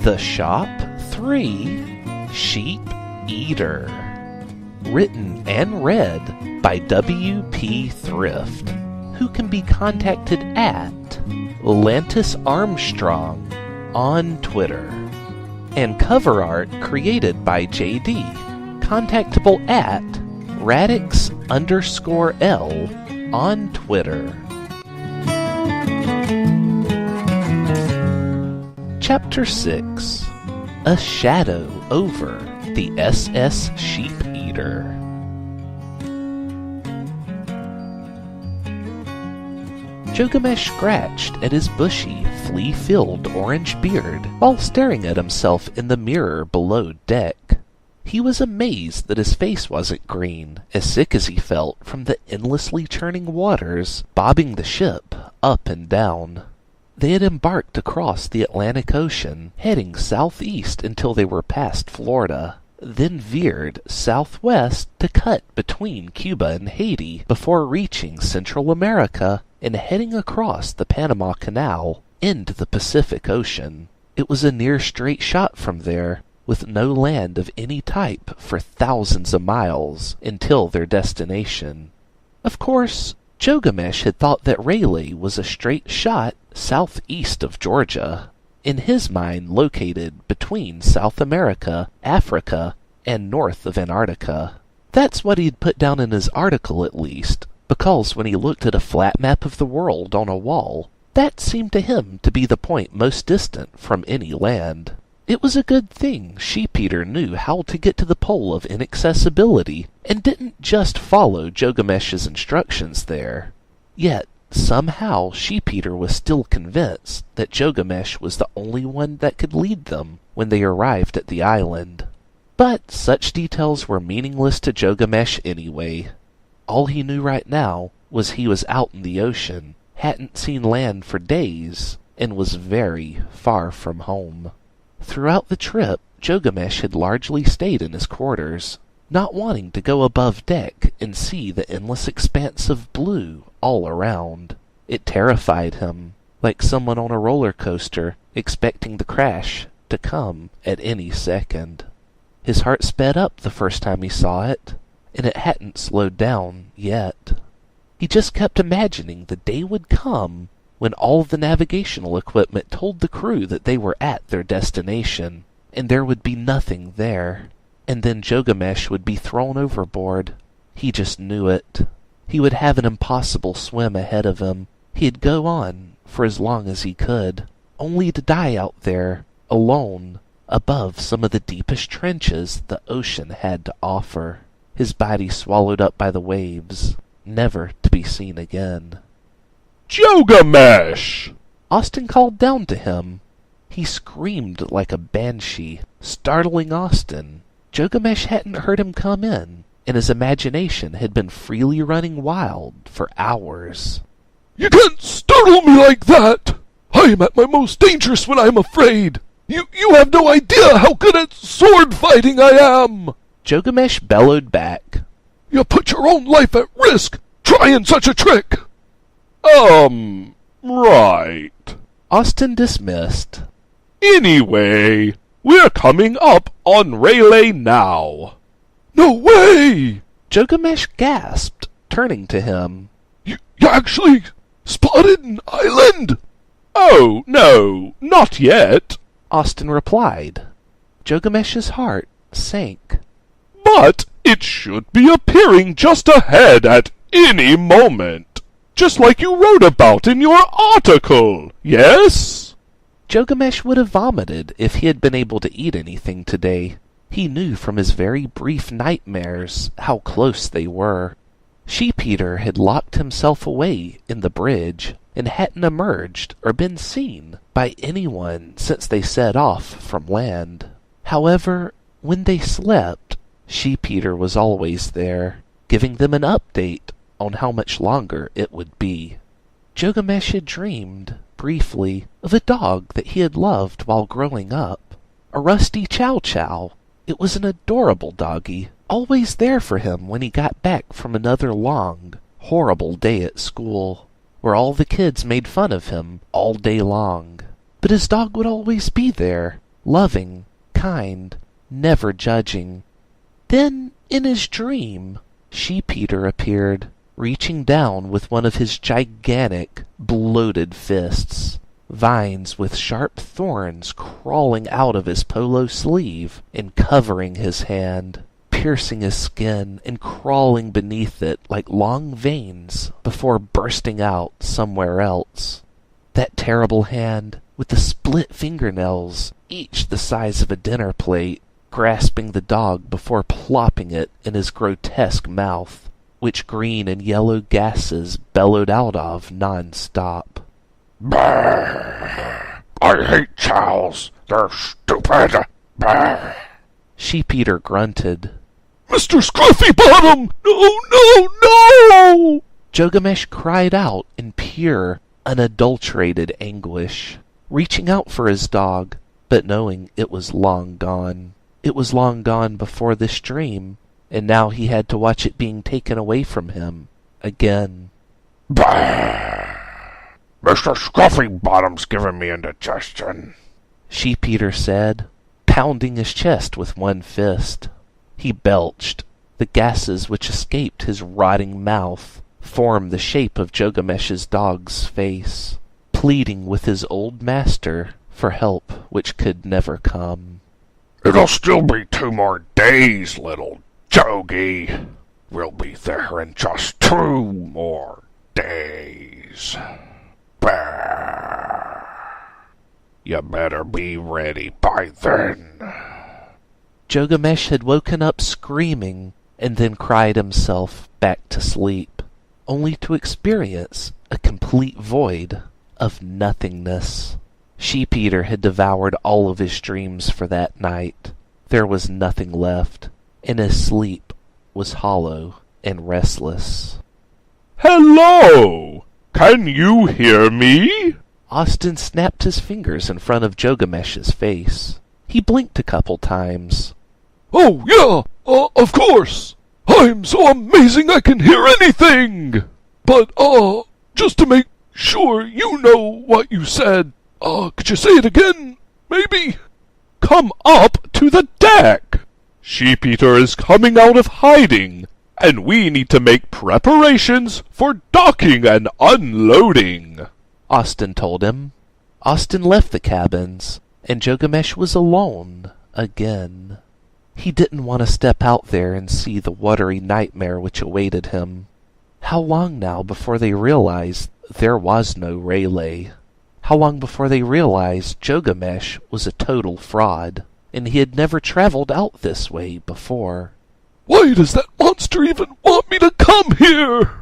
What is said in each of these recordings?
The Shop 3 Sheep Eater. Written and read by W.P. Thrift, who can be contacted at Lantis Armstrong on Twitter. And cover art created by JD, contactable at Radix_L on Twitter. Chapter 6. A Shadow Over the SS Sheep Eater. Jogamesh scratched at his bushy, flea-filled orange beard while staring at himself in the mirror below deck. He was amazed that his face wasn't green, as sick as he felt from the endlessly churning waters bobbing the ship up and down. They had embarked across the Atlantic Ocean, heading southeast until they were past Florida, then veered southwest to cut between Cuba and Haiti before reaching Central America and heading across the Panama Canal into the Pacific Ocean. It was a near straight shot from there, with no land of any type for thousands of miles until their destination. Of course, Jogamesh had thought that Rayleigh was a straight shot southeast of Georgia, in his mind located between South America, Africa, and north of Antarctica. That's what he'd put down in his article at least, because when he looked at a flat map of the world on a wall, that seemed to him to be the point most distant from any land. It was a good thing Sheep-Eater knew how to get to the pole of inaccessibility and didn't just follow Jogamesh's instructions there. Yet, somehow Sheep-Eater was still convinced that Jogamesh was the only one that could lead them when they arrived at the island. But such details were meaningless to Jogamesh anyway. All he knew right now was he was out in the ocean, hadn't seen land for days, and was very far from home. Throughout the trip, Jogamesh had largely stayed in his quarters, not wanting to go above deck and see the endless expanse of blue all around. It terrified him, like someone on a roller coaster expecting the crash to come at any second. His heart sped up the first time he saw it, and it hadn't slowed down yet. He just kept imagining the day would come when all the navigational equipment told the crew that they were at their destination, and there would be nothing there. And then Jogamesh would be thrown overboard. He just knew it. He would have an impossible swim ahead of him. He'd go on for as long as he could, only to die out there, alone, above some of the deepest trenches the ocean had to offer, his body swallowed up by the waves, never to be seen again. Jogamesh! Austin called down to him. He screamed like a banshee, startling Austin. Jogamesh hadn't heard him come in, and his imagination had been freely running wild for hours. You can't startle me like that! I am at my most dangerous when I am afraid! You have no idea how good at sword fighting I am! Jogamesh bellowed back. You put your own life at risk, trying such a trick! Right. Austin dismissed. Anyway, we're coming up on Rayleigh now. No way! Jogamesh gasped, turning to him. You actually spotted an island? Oh, no, not yet, Austin replied. Jogamesh's heart sank. But it should be appearing just ahead at any moment. Just like you wrote about in your article, yes? Jogamesh would have vomited if he had been able to eat anything today. He knew from his very brief nightmares how close they were. Sheep-Eater had locked himself away in the bridge and hadn't emerged or been seen by anyone since they set off from land. However, when they slept, Sheep-Eater was always there, giving them an update on how much longer it would be. Jogamesh had dreamed, briefly, of a dog that he had loved while growing up, a rusty Chow Chow. It was an adorable doggy, always there for him when he got back from another long, horrible day at school, where all the kids made fun of him all day long. But his dog would always be there, loving, kind, never judging. Then, in his dream, Sheep-Eater appeared, reaching down with one of his gigantic, bloated fists. Vines with sharp thorns crawling out of his polo sleeve and covering his hand, piercing his skin and crawling beneath it like long veins before bursting out somewhere else. That terrible hand, with the split fingernails, each the size of a dinner plate, grasping the dog before plopping it in his grotesque mouth, which green and yellow gases bellowed out of non-stop. Brrr. I hate chows. They're stupid. Brrr. Sheep-Eater grunted. Mr. Scruffy Bottom! No, no, no! Jogamesh cried out in pure, unadulterated anguish, reaching out for his dog, but knowing it was long gone. It was long gone before this dream, and now he had to watch it being taken away from him again. Brrr. Mr. Scruffy Bottom's giving me indigestion, Sheep-Eater said, pounding his chest with one fist. He belched. The gases which escaped his rotting mouth formed the shape of Jogamesh's dog's face, pleading with his old master for help which could never come. It'll still be 2 more days, little Jogie. We'll be there in just 2 more days. Brrr. You better be ready by then. Jogamesh had woken up screaming and then cried himself back to sleep, only to experience a complete void of nothingness. Sheep-Eater had devoured all of his dreams for that night. There was nothing left, and his sleep was hollow and restless. Hello! Can you hear me? Austin snapped his fingers in front of Jogamesh's face. He blinked a couple times. Oh, yeah, of course. I'm so amazing I can hear anything. But, just to make sure you know what you said, could you say it again, maybe? Come up to the deck. Sheep-Eater is coming out of hiding, and we need to make preparations for docking and unloading, Austin told him. Austin left the cabins, and Jogamesh was alone again. He didn't want to step out there and see the watery nightmare which awaited him. How long now before they realized there was no Rayleigh? How long before they realized Jogamesh was a total fraud, and he had never traveled out this way before? Why does that monster even want me to come here?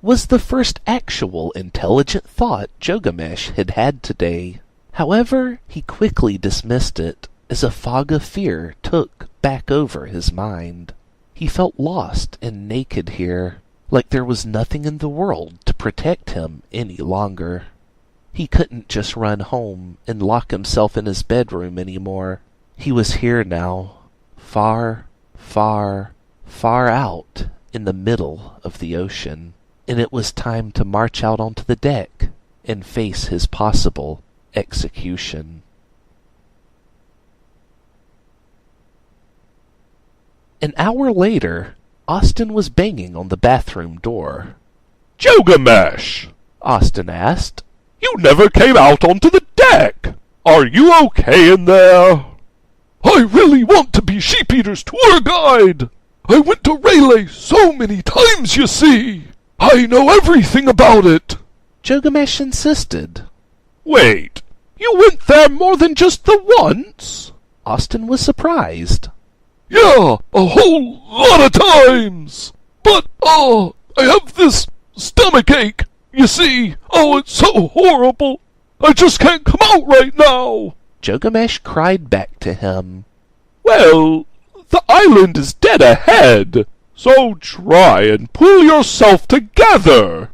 Was the first actual intelligent thought Jogamesh had had today. However, he quickly dismissed it as a fog of fear took back over his mind. He felt lost and naked here, like there was nothing in the world to protect him any longer. He couldn't just run home and lock himself in his bedroom anymore. He was here now, far, far, far out in the middle of the ocean, and it was time to march out onto the deck and face his possible execution. An hour later, Austin was banging on the bathroom door. Jogamesh! Austin asked. You never came out onto the deck! Are you okay in there? I really want to be Sheep-Eater's tour guide! I went to Rayleigh so many times, you see! I know everything about it! Jogamesh insisted. Wait, you went there more than just the once? Austin was surprised. Yeah, a whole lot of times! But, I have this stomachache, you see. Oh, it's so horrible! I just can't come out right now! Jogamesh cried back to him. Well, the island is dead ahead, so try and pull yourself together!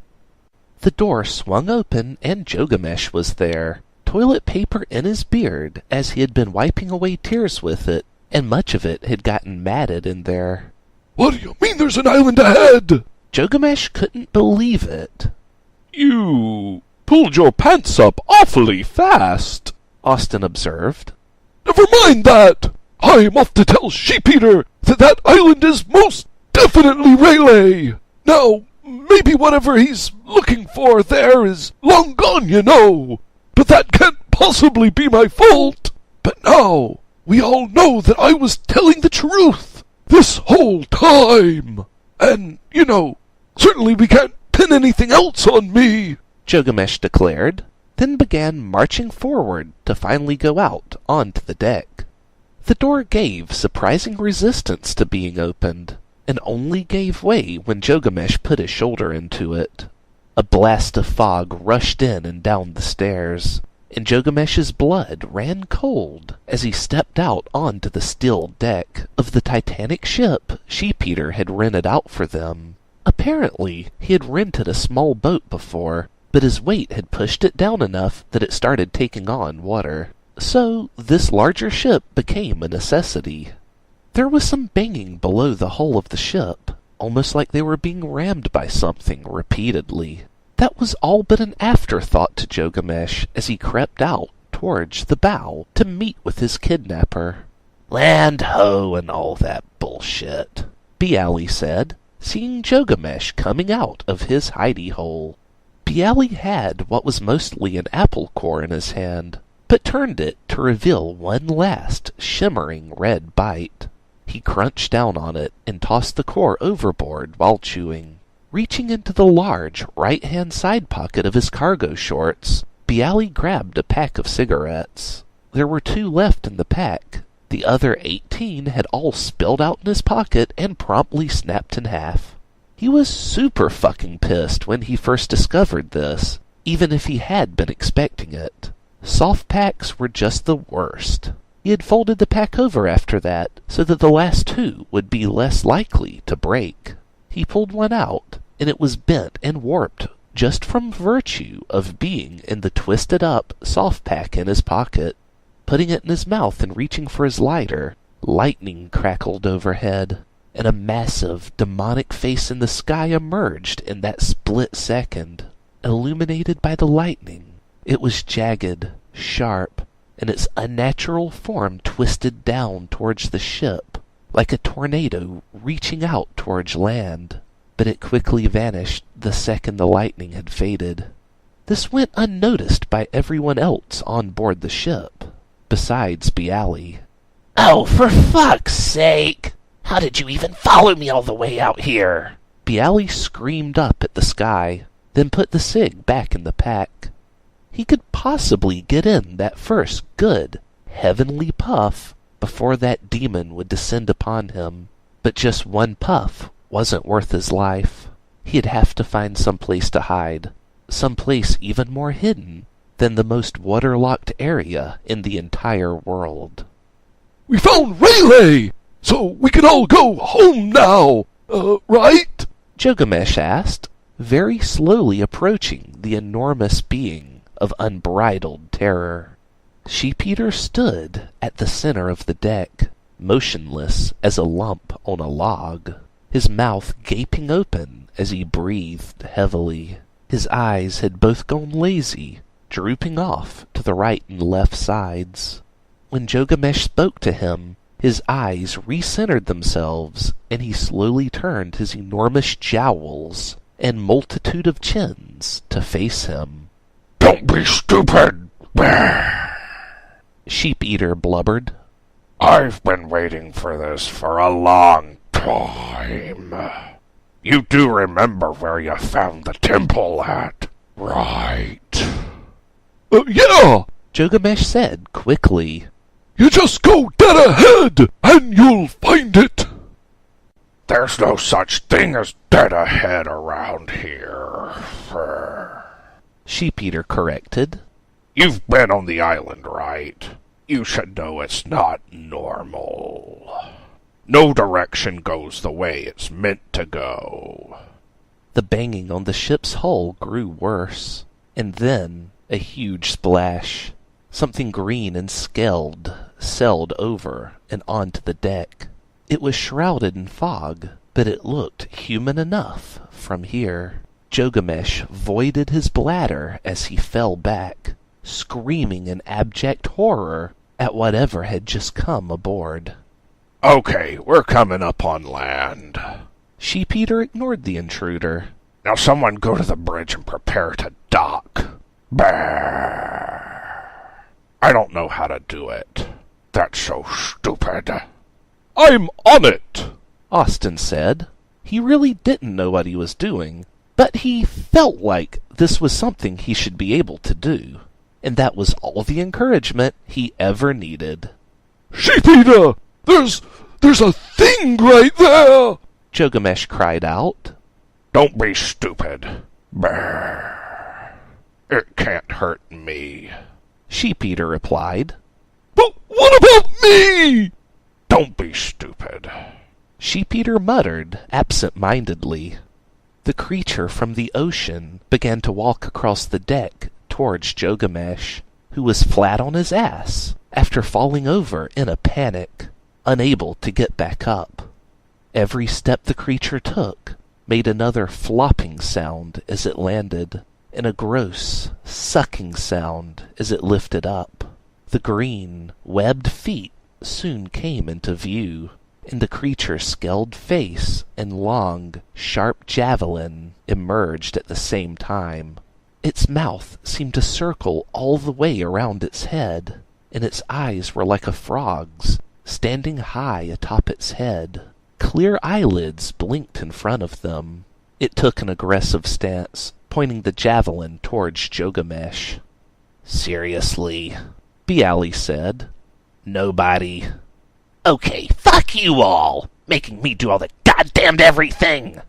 The door swung open and Jogamesh was there, toilet paper in his beard as he had been wiping away tears with it, and much of it had gotten matted in there. What do you mean there's an island ahead? Jogamesh couldn't believe it. You pulled your pants up awfully fast, Austin observed. never mind that! I am off to tell Sheep-Eater that that island is most definitely Rayleigh. Now, maybe whatever he's looking for there is long gone, you know. But that can't possibly be my fault. But now, we all know that I was telling the truth this whole time. And, you know, certainly we can't pin anything else on me, Gilgamesh declared, then began marching forward to finally go out onto the deck. The door gave surprising resistance to being opened, and only gave way when Gilgamesh put his shoulder into it. A blast of fog rushed in and down the stairs, and Gilgamesh's blood ran cold as he stepped out onto the steel deck of the Titanic ship Sheep-Eater had rented out for them. Apparently, he had rented a small boat before, but his weight had pushed it down enough that it started taking on water. So, this larger ship became a necessity. There was some banging below the hull of the ship, almost like they were being rammed by something repeatedly. That was all but an afterthought to Gilgamesh as he crept out towards the bow to meet with his kidnapper. "Land ho and all that bullshit," Bialy said, seeing Gilgamesh coming out of his hidey hole. Bialy had what was mostly an apple core in his hand, but turned it to reveal one last shimmering red bite. He crunched down on it and tossed the core overboard while chewing. Reaching into the large right-hand side pocket of his cargo shorts, Bialy grabbed a pack of cigarettes. There were 2 left in the pack. The other 18 had all spilled out in his pocket and promptly snapped in half. He was super fucking pissed when he first discovered this, even if he had been expecting it. Soft packs were just the worst. He had folded the pack over after that, so that the last 2 would be less likely to break. He pulled one out, and it was bent and warped just from virtue of being in the twisted-up soft pack in his pocket. Putting it in his mouth and reaching for his lighter, lightning crackled overhead, and a massive, demonic face in the sky emerged in that split second, illuminated by the lightning. It was jagged, sharp, and its unnatural form twisted down towards the ship, like a tornado reaching out towards land. But it quickly vanished the second the lightning had faded. This went unnoticed by everyone else on board the ship, besides Bialy. "Oh, for fuck's sake! How did you even follow me all the way out here?" Bialy screamed up at the sky, then put the cig back in the pack. He could possibly get in that first good, heavenly puff before that demon would descend upon him, but just one puff wasn't worth his life. He'd have to find some place to hide, some place even more hidden than the most waterlocked area in the entire world. "We found Rayleigh, so we can all go home now, right?" Gilgamesh asked, very slowly approaching the enormous being of unbridled terror. Sheep-Eater stood at the center of the deck, motionless as a lump on a log, his mouth gaping open as he breathed heavily. His eyes had both gone lazy, drooping off to the right and left sides. When Gilgamesh spoke to him, his eyes recentered themselves, and he slowly turned his enormous jowls and multitude of chins to face him. "Don't be stupid!" Sheep-Eater blubbered. "I've been waiting for this for a long time. You do remember where you found the temple at, right?" Yeah, Gilgamesh said quickly. "You just go dead ahead, and you'll find it." "There's no such thing as dead ahead around here," Sheep-Eater corrected. "You've been on the island, right? You should know it's not normal. No direction goes the way it's meant to go." The banging on the ship's hull grew worse, and then a huge splash. Something green and scaled sailed over and onto the deck. It was shrouded in fog, but it looked human enough from here. Gilgamesh voided his bladder as he fell back, screaming in abject horror at whatever had just come aboard. Okay, we're coming up on land. Sheep-Eater ignored the intruder. Now someone go to the bridge and prepare to dock. Brrr. I don't know how to do it. That's so stupid. I'm on it, Austin said. He really didn't know what he was doing, but he felt like this was something he should be able to do, and that was all the encouragement he ever needed. Sheep-Eater! There's a thing right there! Gilgamesh cried out. Don't be stupid. Brrr. It can't hurt me, Sheep-Eater replied. But what about me? Don't be stupid. Sheep-Eater muttered absent-mindedly. The creature from the ocean began to walk across the deck towards Gilgamesh, who was flat on his ass after falling over in a panic, unable to get back up. Every step the creature took made another flopping sound as it landed, and a gross, sucking sound as it lifted up. The green, webbed feet soon came into view, and the creature's scaled face and long, sharp javelin emerged at the same time. Its mouth seemed to circle all the way around its head, and its eyes were like a frog's, standing high atop its head. Clear eyelids blinked in front of them. It took an aggressive stance, pointing the javelin towards Gilgamesh. Seriously, Bialy said. Nobody. Okay, fuck you all! Making me do all the goddamned everything!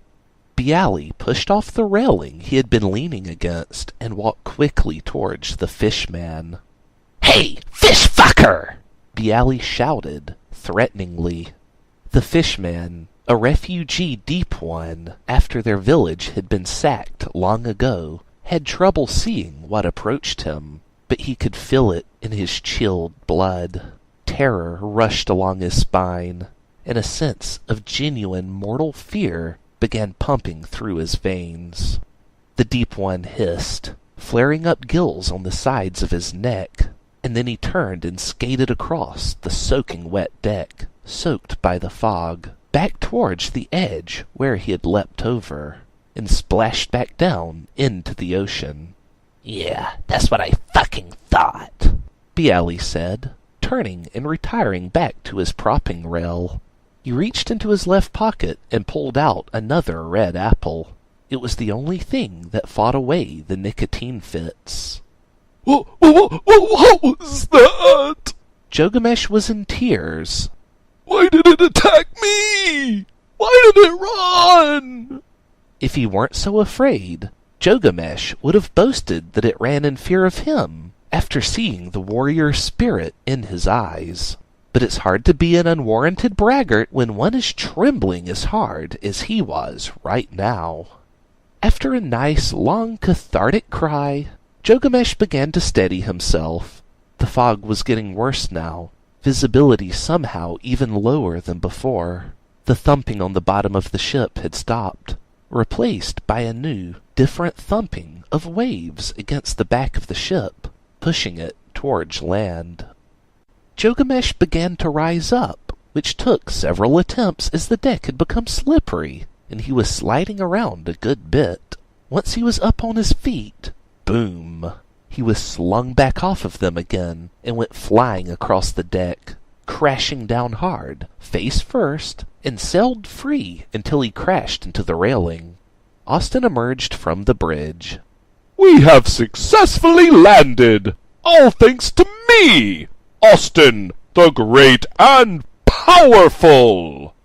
Bialy pushed off the railing he had been leaning against and walked quickly towards the fishman. Hey, fish fucker! Bialy shouted, threateningly. The fishman, a refugee deep one after their village had been sacked long ago, had trouble seeing what approached him, but he could feel it in his chilled blood. Terror rushed along his spine, and a sense of genuine mortal fear began pumping through his veins. The deep one hissed, flaring up gills on the sides of his neck, and then he turned and skated across the soaking wet deck, soaked by the fog, back towards the edge where he had leapt over, and splashed back down into the ocean. Yeah, that's what I fucking thought, Bialy said, turning and retiring back to his propping rail. He reached into his left pocket and pulled out another red apple. It was the only thing that fought away the nicotine fits. What was that? Gilgamesh was in tears. Why did it attack me? Why did it run? If he weren't so afraid, Gilgamesh would have boasted that it ran in fear of him after seeing the warrior spirit in his eyes. But it's hard to be an unwarranted braggart when one is trembling as hard as he was right now. After a nice, long, cathartic cry, Gilgamesh began to steady himself. The fog was getting worse now, visibility somehow even lower than before. The thumping on the bottom of the ship had stopped, replaced by a new, different thumping of waves against the back of the ship, pushing it towards land. Gilgamesh began to rise up, which took several attempts as the deck had become slippery, and he was sliding around a good bit. Once he was up on his feet, boom! He was slung back off of them again and went flying across the deck, crashing down hard, face first, and sailed free until he crashed into the railing. Austin emerged from the bridge. We have successfully landed, all thanks to me, Austin, the great and powerful.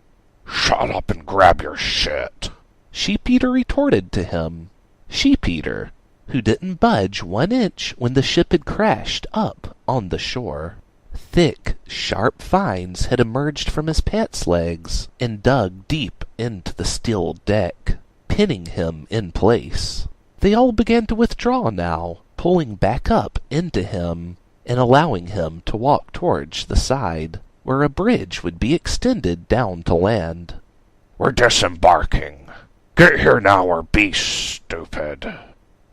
Shut up and grab your shit, Sheep-Eater retorted to him. Sheep-Eater, who didn't budge 1 inch when the ship had crashed up on the shore. Thick, sharp vines had emerged from his pants legs and dug deep into the steel deck, pinning him in place. They all began to withdraw now, pulling back up into him and allowing him to walk towards the side, where a bridge would be extended down to land. We're disembarking. Get here now or be stupid.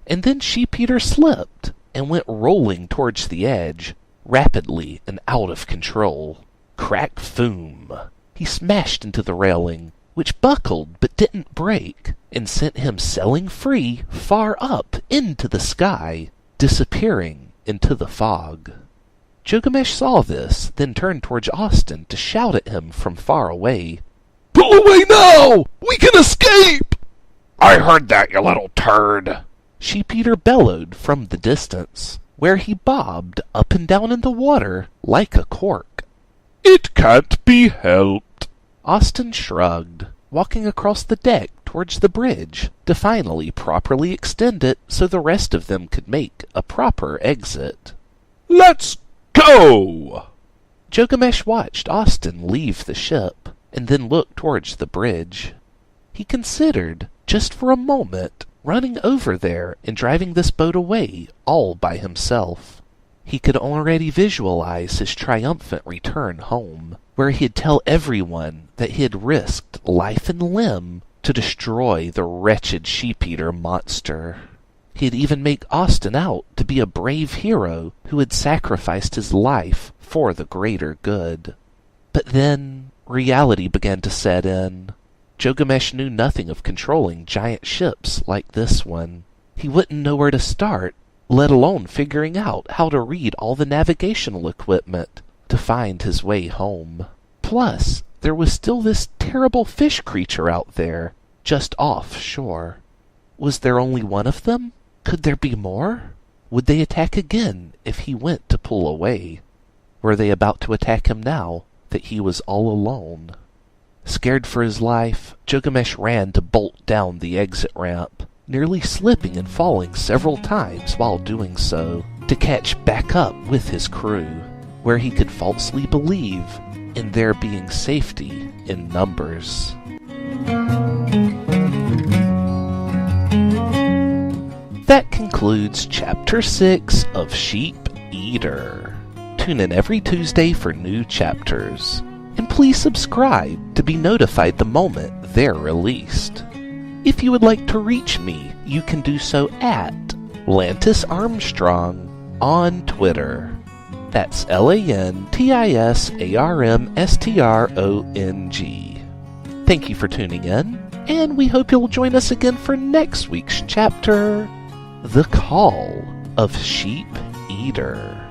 And then Sheep-Eater slipped and went rolling towards the edge, rapidly and out of control. Crack foom! He smashed into the railing, which buckled but didn't break, and sent him sailing free far up into the sky, disappearing into the fog. Gilgamesh saw this, then turned towards Austin to shout at him from far away. Pull away now! We can escape! I heard that, you little turd! Sheep-Eater bellowed from the distance, where he bobbed up and down in the water like a cork. It can't be helped. Austin shrugged, walking across the deck towards the bridge to finally properly extend it so the rest of them could make a proper exit. Let's go! Gilgamesh watched Austin leave the ship, and then looked towards the bridge. He considered, just for a moment, running over there and driving this boat away all by himself. He could already visualize his triumphant return home, where he'd tell everyone that he had risked life and limb to destroy the wretched Sheep-Eater monster. He'd even make Austin out to be a brave hero who had sacrificed his life for the greater good. But then reality began to set in. Gilgamesh knew nothing of controlling giant ships like this one. He wouldn't know where to start, let alone figuring out how to read all the navigational equipment to find his way home. Plus, there was still this terrible fish creature out there, just offshore. Was there only one of them? Could there be more? Would they attack again if he went to pull away? Were they about to attack him now that he was all alone? Scared for his life, Gilgamesh ran to bolt down the exit ramp, nearly slipping and falling several times while doing so, to catch back up with his crew, where he could falsely believe in there being safety in numbers. That concludes Chapter 6 of Sheep-Eater. Tune in every Tuesday for new chapters, and please subscribe to be notified the moment they're released. If you would like to reach me, you can do so at Lantis Armstrong on Twitter. That's LANTISARMSTRONG. Thank you for tuning in, and we hope you'll join us again for next week's chapter, The Call of Sheep-Eater.